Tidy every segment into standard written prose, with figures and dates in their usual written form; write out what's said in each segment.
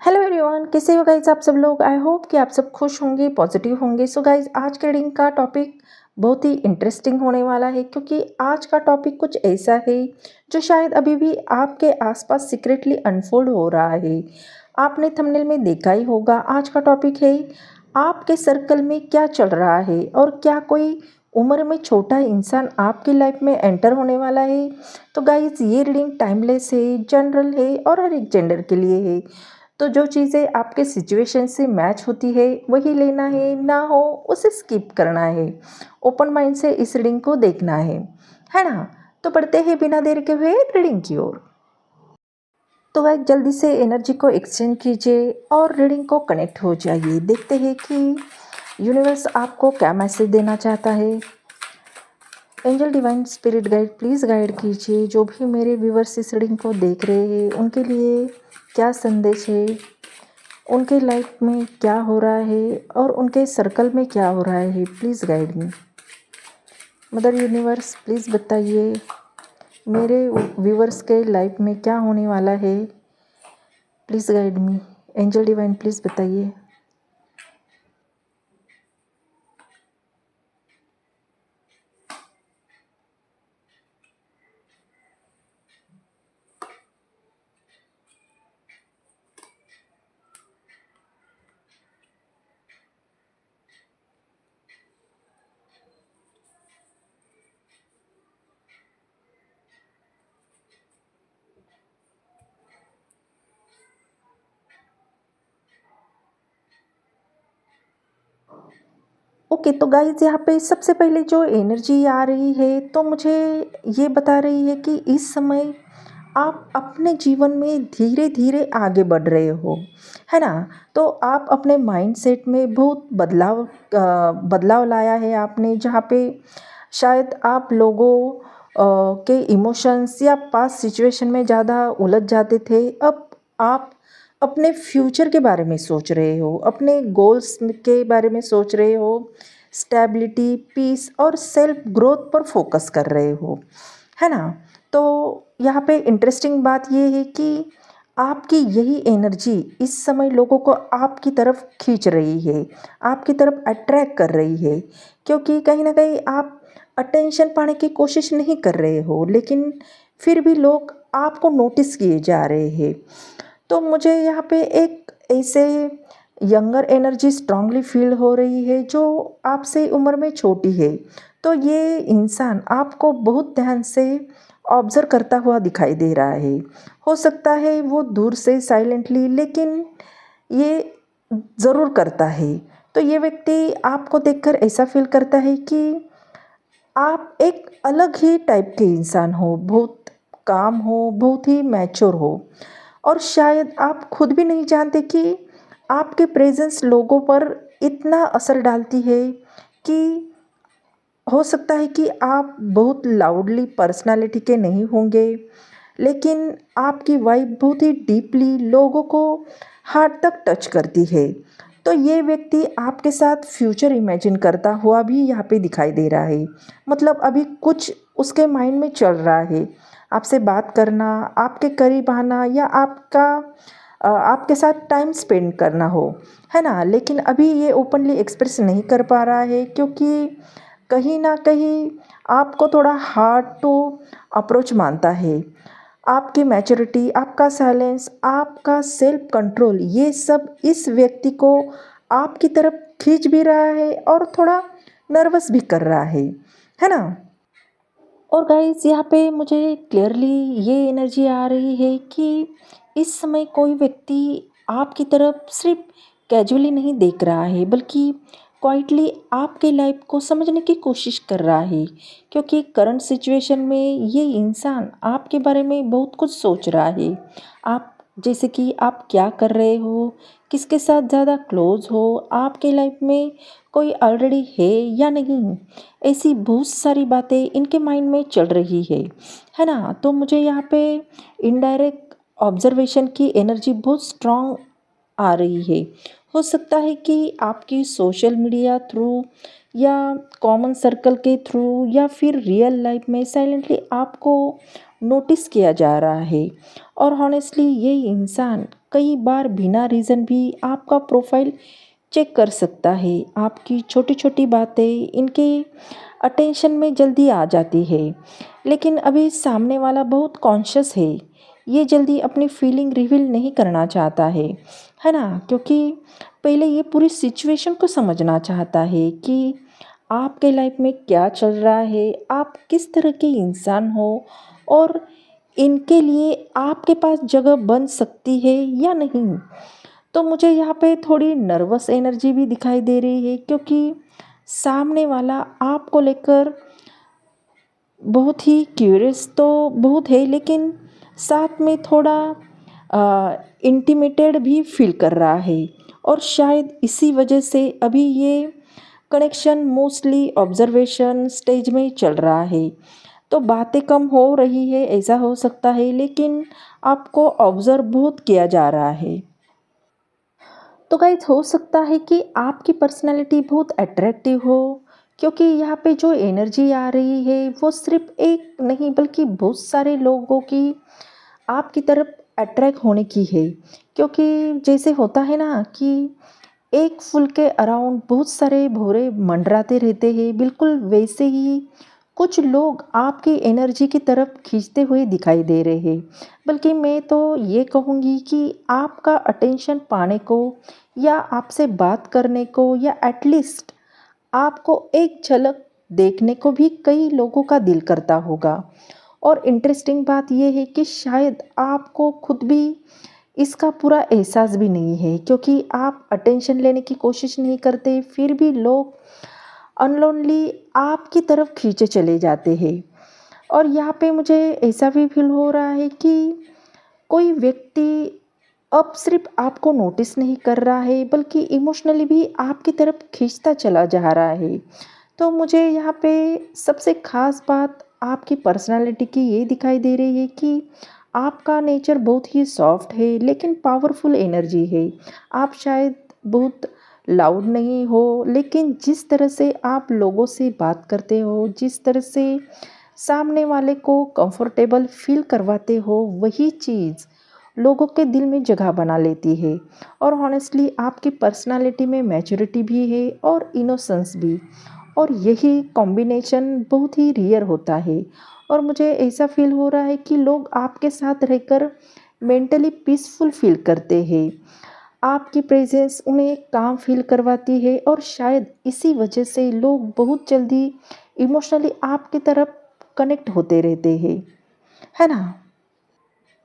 Hello everyone, कैसे हो guys आप सब लोग। आई होप कि आप सब खुश होंगे, पॉजिटिव होंगे। सो गाइज, आज के रीडिंग का टॉपिक बहुत ही इंटरेस्टिंग होने वाला है, क्योंकि आज का टॉपिक कुछ ऐसा है जो शायद अभी भी आपके आसपास सीक्रेटली अनफोल्ड हो रहा है। आपने थंबनेल में देखा ही होगा। आज का टॉपिक है आपके सर्कल में क्या चल रहा है और क्या कोई उम्र में छोटा इंसान आपकी लाइफ में एंटर होने वाला है। तो गाइज, ये रीडिंग टाइमलेस है, जनरल है और हर एक जेंडर के लिए है। तो जो चीज़ें आपके सिचुएशन से मैच होती है वही लेना है, ना हो उसे स्किप करना है। ओपन माइंड से इस रीडिंग को देखना है ना। तो बढ़ते हैं बिना देर के हुए रीडिंग की ओर। तो वह जल्दी से एनर्जी को एक्सचेंज कीजिए और रीडिंग को कनेक्ट हो जाइए। देखते हैं कि यूनिवर्स आपको क्या मैसेज देना चाहता है। Angel divine spirit guide please guide कीजिए जो भी मेरे व्यूवर्स इस रीडिंग को देख रहे हैं, उनके लिए क्या संदेश है, उनके लाइफ में क्या हो रहा है और उनके सर्कल में क्या हो रहा है। Please guide me. Mother universe please बताइए मेरे व्यूवर्स के लाइफ में क्या होने वाला है। Please guide me. Angel divine please बताइए। ओके, तो गाइज यहाँ पे सबसे पहले जो एनर्जी आ रही है तो मुझे ये बता रही है कि इस समय आप अपने जीवन में धीरे धीरे आगे बढ़ रहे हो, है ना। तो आप अपने माइंडसेट में बहुत बदलाव लाया है आपने, जहाँ पे शायद आप लोगों के इमोशंस या पास्ट सिचुएशन में ज़्यादा उलझ जाते थे। अब आप अपने फ्यूचर के बारे में सोच रहे हो, अपने गोल्स के बारे में सोच रहे हो, स्टेबिलिटी, पीस और सेल्फ ग्रोथ पर फोकस कर रहे हो, है ना। तो यहाँ पे इंटरेस्टिंग बात ये है कि आपकी यही एनर्जी इस समय लोगों को आपकी तरफ खींच रही है, आपकी तरफ अट्रैक्ट कर रही है, क्योंकि कहीं ना कहीं आप अटेंशन पाने की कोशिश नहीं कर रहे हो, लेकिन फिर भी लोग आपको नोटिस किए जा रहे हैं। तो मुझे यहाँ पे एक ऐसे यंगर एनर्जी स्ट्रांगली फील हो रही है जो आपसे उम्र में छोटी है। तो ये इंसान आपको बहुत ध्यान से ऑब्जर्व करता हुआ दिखाई दे रहा है। हो सकता है वो दूर से साइलेंटली, लेकिन ये ज़रूर करता है। तो ये व्यक्ति आपको देखकर ऐसा फील करता है कि आप एक अलग ही टाइप के इंसान हो, बहुत काम हो, बहुत ही मैच्योर हो। और शायद आप खुद भी नहीं जानते कि आपके प्रेजेंस लोगों पर इतना असर डालती है कि हो सकता है कि आप बहुत लाउडली पर्सनालिटी के नहीं होंगे, लेकिन आपकी वाइब बहुत ही डीपली लोगों को हार्ट तक टच करती है। तो ये व्यक्ति आपके साथ फ्यूचर इमेजिन करता हुआ भी यहाँ पे दिखाई दे रहा है। मतलब अभी कुछ उसके माइंड में चल रहा है, आपसे बात करना, आपके करीब आना या आपके साथ टाइम स्पेंड करना हो, है ना। लेकिन अभी ये ओपनली एक्सप्रेस नहीं कर पा रहा है, क्योंकि कहीं ना कहीं आपको थोड़ा हार्ड टू अप्रोच मानता है। आपकी मैच्योरिटी, आपका साइलेंस, आपका सेल्फ कंट्रोल, ये सब इस व्यक्ति को आपकी तरफ खींच भी रहा है और थोड़ा नर्वस भी कर रहा है ना। और गाइस, यहाँ पे मुझे क्लियरली ये एनर्जी आ रही है कि इस समय कोई व्यक्ति आपकी तरफ सिर्फ कैजुअली नहीं देख रहा है, बल्कि क्वाइटली आपके लाइफ को समझने की कोशिश कर रहा है। क्योंकि करंट सिचुएशन में ये इंसान आपके बारे में बहुत कुछ सोच रहा है। आप जैसे कि आप क्या कर रहे हो, किसके साथ ज़्यादा क्लोज हो, आपके लाइफ में कोई ऑलरेडी है या नहीं, ऐसी बहुत सारी बातें इनके माइंड में चल रही है ना। तो मुझे यहाँ पे इनडायरेक्ट ऑब्जर्वेशन की एनर्जी बहुत स्ट्रांग आ रही है। हो सकता है कि आपकी सोशल मीडिया थ्रू या कॉमन सर्कल के थ्रू या फिर रियल लाइफ में साइलेंटली आपको नोटिस किया जा रहा है। और हॉनेस्टली ये इंसान कई बार बिना रीज़न भी आपका प्रोफाइल चेक कर सकता है। आपकी छोटी छोटी बातें इनके अटेंशन में जल्दी आ जाती है, लेकिन अभी सामने वाला बहुत कॉन्शियस है। ये जल्दी अपनी फीलिंग रिवील नहीं करना चाहता है ना? क्योंकि पहले ये पूरी सिचुएशन को समझना चाहता है कि आपके लाइफ में क्या चल रहा है, आप किस तरह के इंसान हो, और इनके लिए आपके पास जगह बन सकती है या नहीं। तो मुझे यहाँ पे थोड़ी नर्वस एनर्जी भी दिखाई दे रही है, क्योंकि सामने वाला आपको लेकर बहुत ही क्यूरियस तो बहुत है, लेकिन साथ में थोड़ा इंटिमेटेड भी फील कर रहा है। और शायद इसी वजह से अभी ये कनेक्शन मोस्टली ऑब्जर्वेशन स्टेज में चल रहा है। तो बातें कम हो रही है ऐसा हो सकता है, लेकिन आपको ऑब्जर्व बहुत किया जा रहा है। तो गाइज हो सकता है कि आपकी पर्सनैलिटी बहुत अट्रैक्टिव हो, क्योंकि यहाँ पे जो एनर्जी आ रही है वो सिर्फ एक नहीं बल्कि बहुत सारे लोगों की आपकी तरफ अट्रैक्ट होने की है। क्योंकि जैसे होता है ना कि एक फूल के अराउंड बहुत सारे भौरे मंडराते रहते हैं, बिल्कुल वैसे ही कुछ लोग आपकी एनर्जी की तरफ खींचते हुए दिखाई दे रहे हैं। बल्कि मैं तो ये कहूँगी कि आपका अटेंशन पाने को या आपसे बात करने को या एटलीस्ट आपको एक झलक देखने को भी कई लोगों का दिल करता होगा। और इंटरेस्टिंग बात यह है कि शायद आपको खुद भी इसका पूरा एहसास भी नहीं है, क्योंकि आप अटेंशन लेने की कोशिश नहीं करते, फिर भी लोग अनलोनली आपकी तरफ खींचे चले जाते हैं। और यहाँ पे मुझे ऐसा भी फील हो रहा है कि कोई व्यक्ति अब सिर्फ आपको नोटिस नहीं कर रहा है, बल्कि इमोशनली भी आपकी तरफ खींचता चला जा रहा है। तो मुझे यहाँ पे सबसे ख़ास बात आपकी पर्सनालिटी की ये दिखाई दे रही है कि आपका नेचर बहुत ही सॉफ्ट है, लेकिन पावरफुल एनर्जी है। आप शायद बहुत लाउड नहीं हो, लेकिन जिस तरह से आप लोगों से बात करते हो, जिस तरह से सामने वाले को कंफर्टेबल फील करवाते हो, वही चीज़ लोगों के दिल में जगह बना लेती है। और हॉनेस्टली आपकी पर्सनालिटी में मैच्योरिटी भी है और इनोसेंस भी, और यही कॉम्बिनेशन बहुत ही रेयर होता है। और मुझे ऐसा फील हो रहा है कि लोग आपके साथ रहकर मेंटली पीसफुल फील करते हैं। आपकी प्रेजेंस उन्हें काम फील करवाती है, और शायद इसी वजह से लोग बहुत जल्दी इमोशनली आपकी तरफ कनेक्ट होते रहते हैं, है ना?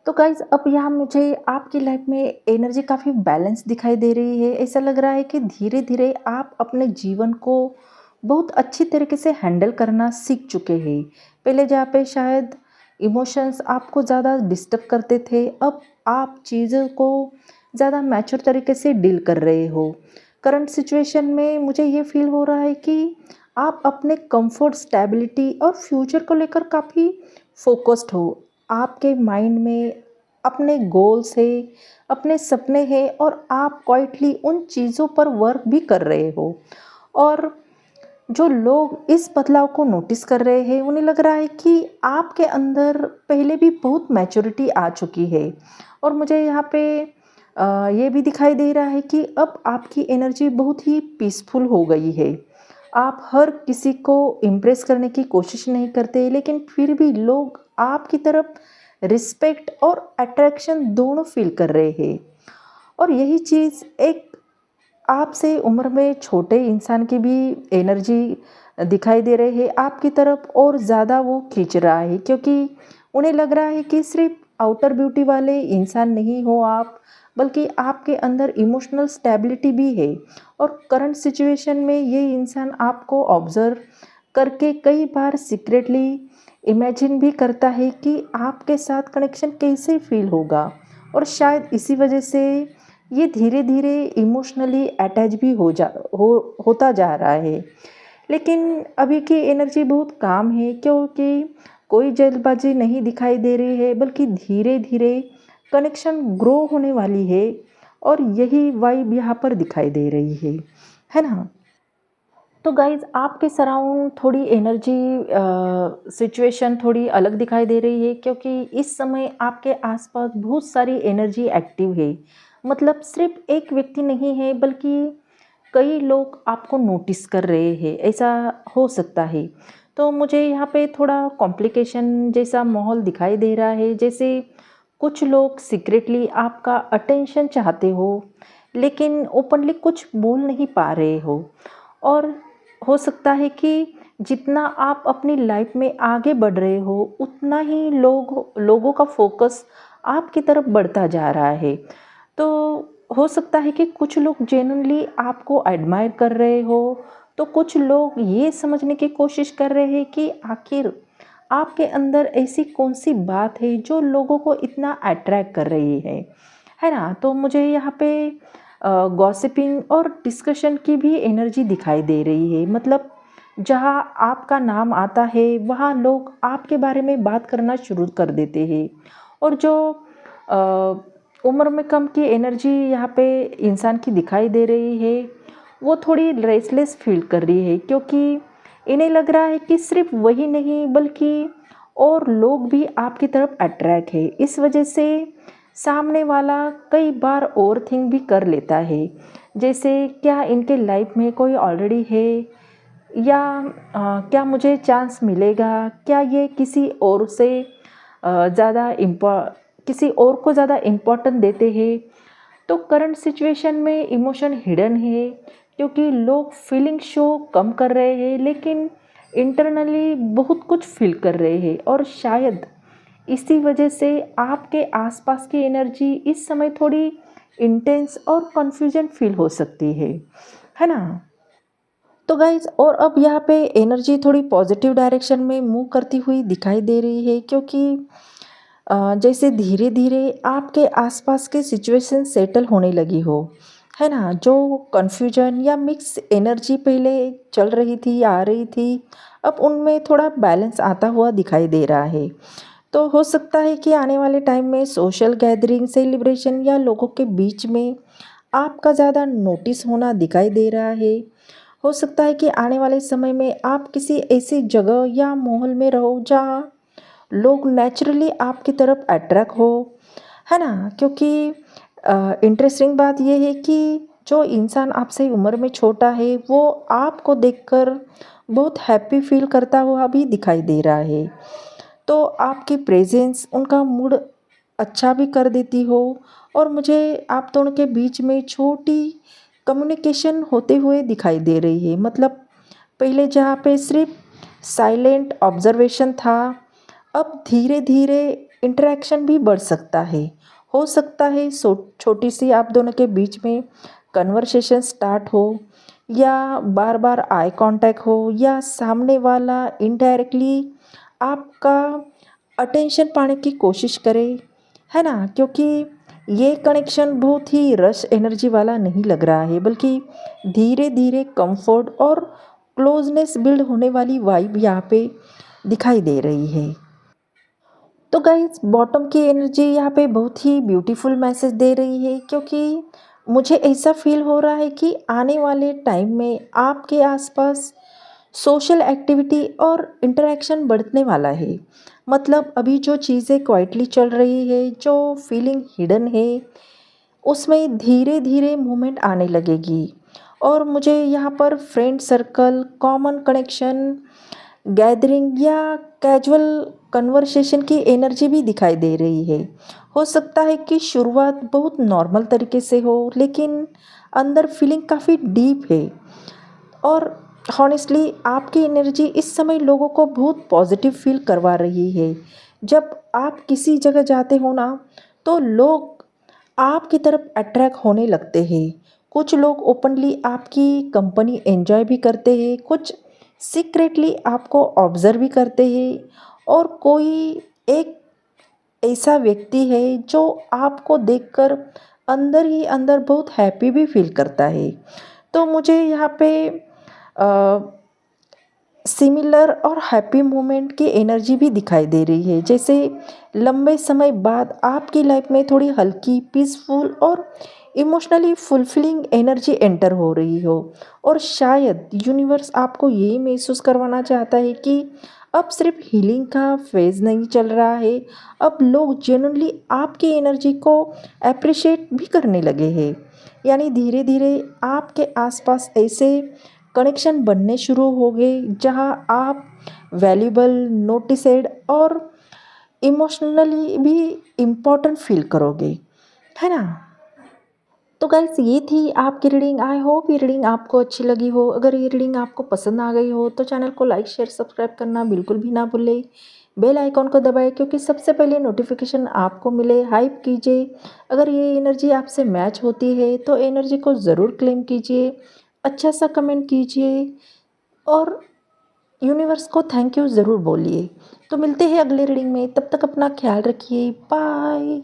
तो गाइज़ अब यहाँ मुझे आपकी लाइफ में एनर्जी काफ़ी बैलेंस दिखाई दे रही है। ऐसा लग रहा है कि धीरे-धीरे आप अपने जीवन को बहुत अच्छी तरीके से हैंडल करना सीख चुके हैं। पहले जहाँ पे शायद इमोशंस आपको ज़्यादा डिस्टर्ब करते थे, अब आप चीज़ों को ज़्यादा मैच्योर तरीके से डील कर रहे हो। करंट सिचुएशन में मुझे ये फ़ील हो रहा है कि आप अपने कंफर्ट, स्टेबिलिटी और फ्यूचर को लेकर काफ़ी फ़ोकस्ड हो। आपके माइंड में अपने गोल्स है, अपने सपने हैं, और आप क्वाइटली उन चीज़ों पर वर्क भी कर रहे हो। और जो लोग इस बदलाव को नोटिस कर रहे हैं, उन्हें लग रहा है कि आपके अंदर पहले भी बहुत मैच्योरिटी आ चुकी है। और मुझे यहाँ पे ये भी दिखाई दे रहा है कि अब आपकी एनर्जी बहुत ही पीसफुल हो गई है। आप हर किसी को इम्प्रेस करने की कोशिश नहीं करते, लेकिन फिर भी लोग आपकी तरफ रिस्पेक्ट और अट्रैक्शन दोनों फील कर रहे हैं। और यही चीज़ एक आपसे उम्र में छोटे इंसान की भी एनर्जी दिखाई दे रही है आपकी तरफ, और ज़्यादा वो खींच रहा है, क्योंकि उन्हें लग रहा है कि सिर्फ आउटर ब्यूटी वाले इंसान नहीं हो आप, बल्कि आपके अंदर इमोशनल स्टेबिलिटी भी है। और करंट सिचुएशन में ये इंसान आपको ऑब्ज़र्व करके कई बार सीक्रेटली इमेजिन भी करता है कि आपके साथ कनेक्शन कैसे फील होगा। और शायद इसी वजह से ये धीरे धीरे इमोशनली अटैच भी होता जा रहा है। लेकिन अभी की एनर्जी बहुत काम है, क्योंकि कोई जल्दबाजी नहीं दिखाई दे रही है, बल्कि धीरे धीरे कनेक्शन ग्रो होने वाली है। और यही वाइब यहाँ पर दिखाई दे रही है ना? तो गाइज़ आपके सराउंड थोड़ी एनर्जी सिचुएशन थोड़ी अलग दिखाई दे रही है, क्योंकि इस समय आपके आसपास बहुत सारी एनर्जी एक्टिव है। मतलब सिर्फ एक व्यक्ति नहीं है, बल्कि कई लोग आपको नोटिस कर रहे हैं, ऐसा हो सकता है। तो मुझे यहाँ पे थोड़ा कॉम्प्लिकेशन जैसा माहौल दिखाई दे रहा है, जैसे कुछ लोग सीक्रेटली आपका अटेंशन चाहते हो, लेकिन ओपनली कुछ बोल नहीं पा रहे हो। और हो सकता है कि जितना आप अपनी लाइफ में आगे बढ़ रहे हो, उतना ही लोगों का फोकस आपकी तरफ बढ़ता जा रहा है। तो हो सकता है कि कुछ लोग जेन्युइनली आपको एडमायर कर रहे हो, तो कुछ लोग ये समझने की कोशिश कर रहे हैं कि आखिर आपके अंदर ऐसी कौन सी बात है जो लोगों को इतना अट्रैक्ट कर रही है ना? तो मुझे यहाँ पे गॉसिपिंग और डिस्कशन की भी एनर्जी दिखाई दे रही है। मतलब जहाँ आपका नाम आता है, वहाँ लोग आपके बारे में बात करना शुरू कर देते हैं। और जो उम्र में कम की एनर्जी यहाँ पे इंसान की दिखाई दे रही है, वो थोड़ी रेस्टलेस फील कर रही है, क्योंकि इन्हें लग रहा है कि सिर्फ वही नहीं, बल्कि और लोग भी आपकी तरफ अट्रैक्ट है। इस वजह से सामने वाला कई बार ओवरथिंक भी कर लेता है, जैसे क्या इनके लाइफ में कोई ऑलरेडी है, या क्या मुझे चांस मिलेगा, क्या ये किसी और से ज़्यादा किसी और को ज़्यादा इम्पोर्टेंट देते हैं। तो करंट सिचुएशन में इमोशन हिडन है, क्योंकि लोग फीलिंग शो कम कर रहे हैं, लेकिन इंटरनली बहुत कुछ फील कर रहे हैं। और शायद इसी वजह से आपके आसपास की एनर्जी इस समय थोड़ी इंटेंस और कन्फ्यूजन फील हो सकती है ना? तो गाइज, और अब यहाँ पे एनर्जी थोड़ी पॉजिटिव डायरेक्शन में मूव करती हुई दिखाई दे रही है, क्योंकि जैसे धीरे धीरे आपके आसपास के सिचुएशन सेटल होने लगी हो, है ना? जो कन्फ्यूजन या मिक्स एनर्जी पहले चल रही थी, आ रही थी, अब उनमें थोड़ा बैलेंस आता हुआ दिखाई दे रहा है। तो हो सकता है कि आने वाले टाइम में सोशल गैदरिंग, सेलिब्रेशन या लोगों के बीच में आपका ज़्यादा नोटिस होना दिखाई दे रहा है। हो सकता है कि आने वाले समय में आप किसी ऐसी जगह या माहौल में रहो जहाँ लोग नेचुरली आपकी तरफ अट्रैक्ट हो, है ना? क्योंकि इंटरेस्टिंग बात यह है कि जो इंसान आपसे उम्र में छोटा है, वो आपको देखकर बहुत हैप्पी फील करता हुआ भी दिखाई दे रहा है। तो आपकी प्रेजेंस उनका मूड अच्छा भी कर देती हो। और मुझे आप दोनों के बीच में छोटी कम्युनिकेशन होते हुए दिखाई दे रही है। मतलब पहले जहाँ पे सिर्फ साइलेंट ऑब्जर्वेशन था, अब धीरे धीरे इंटरेक्शन भी बढ़ सकता है। हो सकता है छोटी सी आप दोनों के बीच में कन्वर्सेशन स्टार्ट हो, या बार बार आई कांटेक्ट हो, या सामने वाला इनडायरेक्टली आपका अटेंशन पाने की कोशिश करे, है ना? क्योंकि ये कनेक्शन बहुत ही रश एनर्जी वाला नहीं लग रहा है, बल्कि धीरे धीरे कंफर्ट और क्लोजनेस बिल्ड होने वाली वाइब यहाँ पे दिखाई दे रही है। तो गाइस, बॉटम की एनर्जी यहाँ पे बहुत ही ब्यूटीफुल मैसेज दे रही है, क्योंकि मुझे ऐसा फील हो रहा है कि आने वाले टाइम में आपके आसपास सोशल एक्टिविटी और इंटरेक्शन बढ़ने वाला है। मतलब अभी जो चीज़ें क्वाइटली चल रही है, जो फीलिंग हिडन है, उसमें धीरे धीरे मूवमेंट आने लगेगी। और मुझे यहाँ पर friend circle, common connection, gathering या कैजुअल कन्वर्सेशन की एनर्जी भी दिखाई दे रही है। हो सकता है कि शुरुआत बहुत नॉर्मल तरीके से हो, लेकिन अंदर फीलिंग काफ़ी डीप है। और हॉनेस्टली आपकी एनर्जी इस समय लोगों को बहुत पॉजिटिव फील करवा रही है। जब आप किसी जगह जाते हो ना, तो लोग आपकी तरफ अट्रैक्ट होने लगते हैं। कुछ लोग ओपनली आपकी कंपनी एंजॉय भी करते हैं, कुछ सीक्रेटली आपको ऑब्जर्व भी करते हैं, और कोई एक ऐसा व्यक्ति है जो आपको देखकर अंदर ही अंदर बहुत हैप्पी भी फील करता है। तो मुझे यहाँ पे सिमिलर और हैप्पी मोमेंट की एनर्जी भी दिखाई दे रही है, जैसे लंबे समय बाद आपकी लाइफ में थोड़ी हल्की, पीसफुल और इमोशनली फुलफिलिंग एनर्जी एंटर हो रही हो। और शायद यूनिवर्स आपको यही महसूस करवाना चाहता है कि अब सिर्फ हीलिंग का फेज़ नहीं चल रहा है, अब लोग जेन्युइनली आपकी एनर्जी को एप्रिशिएट भी करने लगे हैं। यानी धीरे धीरे आपके आसपास ऐसे कनेक्शन बनने शुरू हो गए जहां आप वैल्यूबल, नोटिसेड और इमोशनली भी इम्पोर्टेंट फील करोगे, है ना? तो गाइस ये थी आपकी रीडिंग। आई होप ये रीडिंग आपको अच्छी लगी हो। अगर ये रीडिंग आपको पसंद आ गई हो तो चैनल को लाइक शेयर सब्सक्राइब करना बिल्कुल भी ना भूलें। बेल आइकॉन को दबाएं क्योंकि सबसे पहले नोटिफिकेशन आपको मिले। हाइप कीजिए। अगर ये एनर्जी आपसे मैच होती है तो एनर्जी को ज़रूर क्लेम कीजिए, अच्छा सा कमेंट कीजिए और यूनिवर्स को थैंक यू ज़रूर बोलिए। तो मिलते हैं अगले रीडिंग में, तब तक अपना ख्याल रखिए। बाय।